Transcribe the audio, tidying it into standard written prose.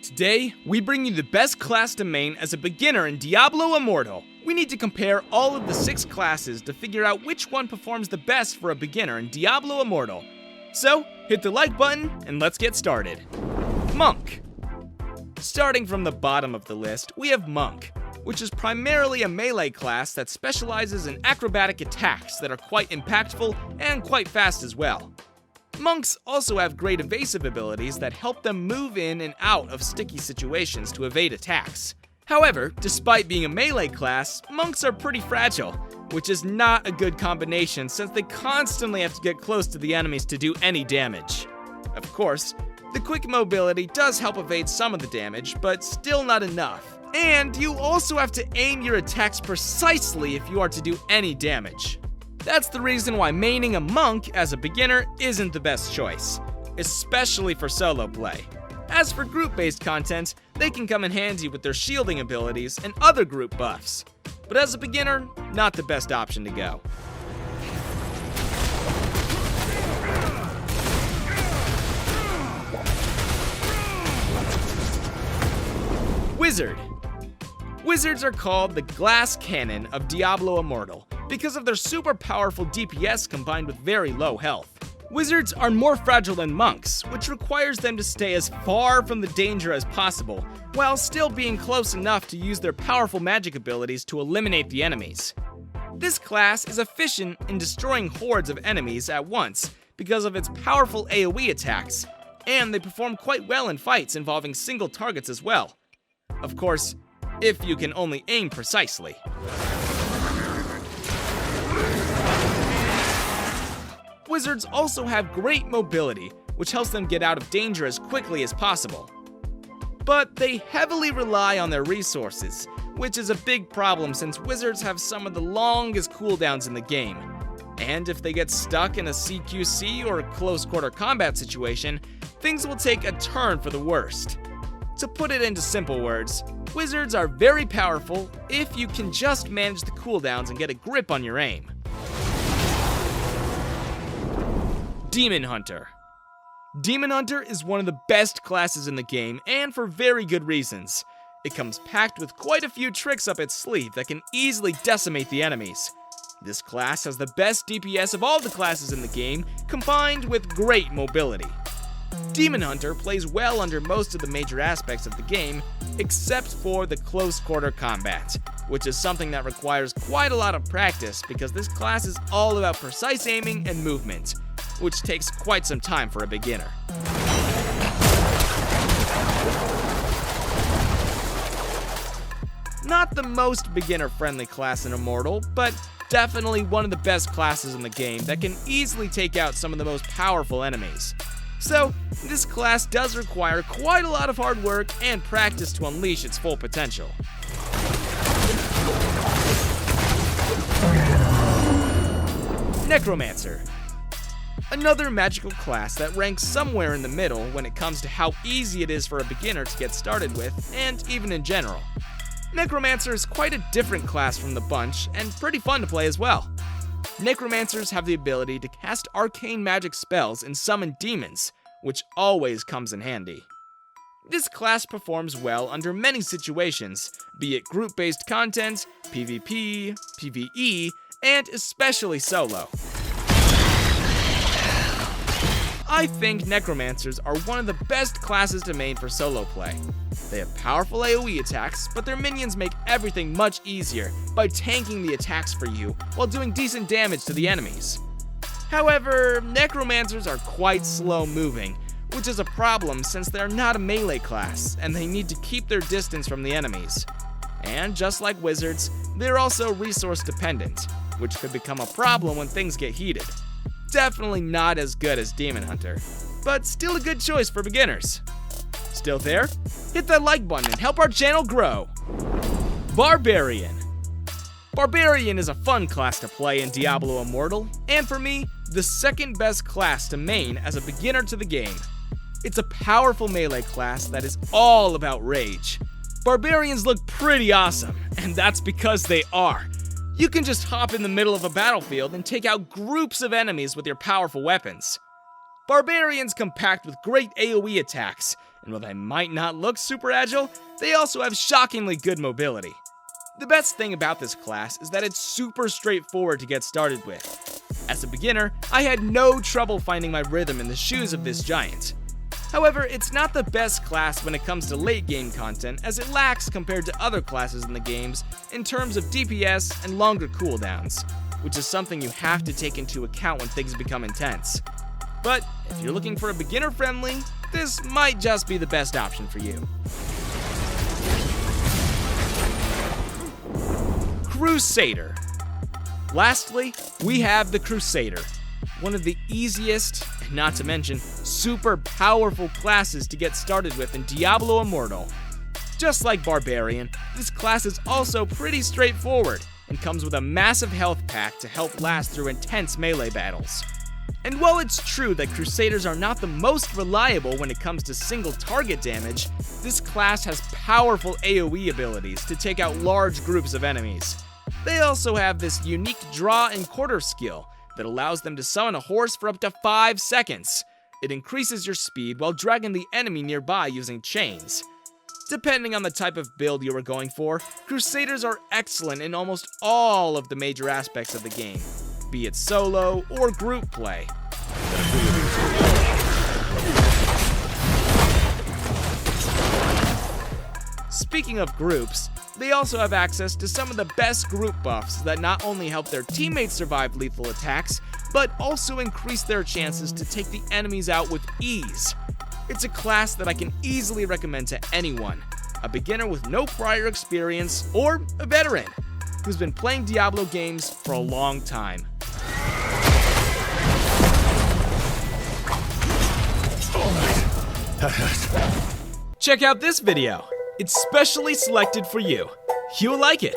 Today, we bring you the best class to main as a beginner in Diablo Immortal. We need to compare all of the 6 classes to figure out which one performs the best for a beginner in Diablo Immortal. So, hit the like button and let's get started. Monk. Starting from the bottom of the list, we have Monk, which is primarily a melee class that specializes in acrobatic attacks that are quite impactful and quite fast as well. Monks also have great evasive abilities that help them move in and out of sticky situations to evade attacks. However, despite being a melee class, monks are pretty fragile, which is not a good combination since they constantly have to get close to the enemies to do any damage. Of course, the quick mobility does help evade some of the damage, but still not enough. And you also have to aim your attacks precisely if you are to do any damage. That's the reason why maining a monk as a beginner isn't the best choice, especially for solo play. As for group-based content, they can come in handy with their shielding abilities and other group buffs. But as a beginner, not the best option to go. Wizard. Wizards are called the glass cannon of Diablo Immortal because of their super powerful DPS combined with very low health. Wizards are more fragile than monks, which requires them to stay as far from the danger as possible, while still being close enough to use their powerful magic abilities to eliminate the enemies. This class is efficient in destroying hordes of enemies at once because of its powerful AoE attacks, and they perform quite well in fights involving single targets as well. Of course, if you can only aim precisely. Wizards also have great mobility, which helps them get out of danger as quickly as possible. But they heavily rely on their resources, which is a big problem since wizards have some of the longest cooldowns in the game. And if they get stuck in a CQC or a close quarter combat situation, things will take a turn for the worst. To put it into simple words, wizards are very powerful if you can just manage the cooldowns and get a grip on your aim. Demon Hunter. Demon Hunter is one of the best classes in the game, and for very good reasons. It comes packed with quite a few tricks up its sleeve that can easily decimate the enemies. This class has the best DPS of all the classes in the game, combined with great mobility. Demon Hunter plays well under most of the major aspects of the game, except for the close quarter combat, which is something that requires quite a lot of practice because this class is all about precise aiming and movement, which takes quite some time for a beginner. Not the most beginner-friendly class in Immortal, but definitely one of the best classes in the game that can easily take out some of the most powerful enemies. So, this class does require quite a lot of hard work and practice to unleash its full potential. Necromancer. Another magical class that ranks somewhere in the middle when it comes to how easy it is for a beginner to get started with, and even in general. Necromancer is quite a different class from the bunch, and pretty fun to play as well. Necromancers have the ability to cast arcane magic spells and summon demons, which always comes in handy. This class performs well under many situations, be it group-based content, PvP, PvE, and especially solo. I think Necromancers are one of the best classes to main for solo play. They have powerful AoE attacks, but their minions make everything much easier by tanking the attacks for you while doing decent damage to the enemies. However, Necromancers are quite slow moving, which is a problem since they're not a melee class and they need to keep their distance from the enemies. And just like wizards, they're also resource dependent, which could become a problem when things get heated. Definitely not as good as Demon Hunter, but still a good choice for beginners. Still there? Hit that like button and help our channel grow. Barbarian. Barbarian is a fun class to play in Diablo Immortal, and for me, the second best class to main as a beginner to the game. It's a powerful melee class that is all about rage. Barbarians look pretty awesome, and that's because they are. You can just hop in the middle of a battlefield and take out groups of enemies with your powerful weapons. Barbarians come packed with great AoE attacks, and while they might not look super agile, they also have shockingly good mobility. The best thing about this class is that it's super straightforward to get started with. As a beginner, I had no trouble finding my rhythm in the shoes of this giant. However, it's not the best class when it comes to late game content, as it lacks compared to other classes in the games in terms of DPS and longer cooldowns, which is something you have to take into account when things become intense. But if you're looking for a beginner friendly, this might just be the best option for you. Crusader. Lastly, we have the Crusader, one of the easiest, and not to mention, super powerful classes to get started with in Diablo Immortal. Just like Barbarian, this class is also pretty straightforward, and comes with a massive health pack to help last through intense melee battles. And while it's true that Crusaders are not the most reliable when it comes to single target damage, this class has powerful AoE abilities to take out large groups of enemies. They also have this unique draw and quarter skill that allows them to summon a horse for up to 5 seconds. It increases your speed while dragging the enemy nearby using chains. Depending on the type of build you are going for, Crusaders are excellent in almost all of the major aspects of the game, be it solo or group play. Speaking of groups, they also have access to some of the best group buffs that not only help their teammates survive lethal attacks, but also increase their chances to take the enemies out with ease. It's a class that I can easily recommend to anyone, a beginner with no prior experience, or a veteran who's been playing Diablo games for a long time. Check out this video. It's specially selected for you. You'll like it.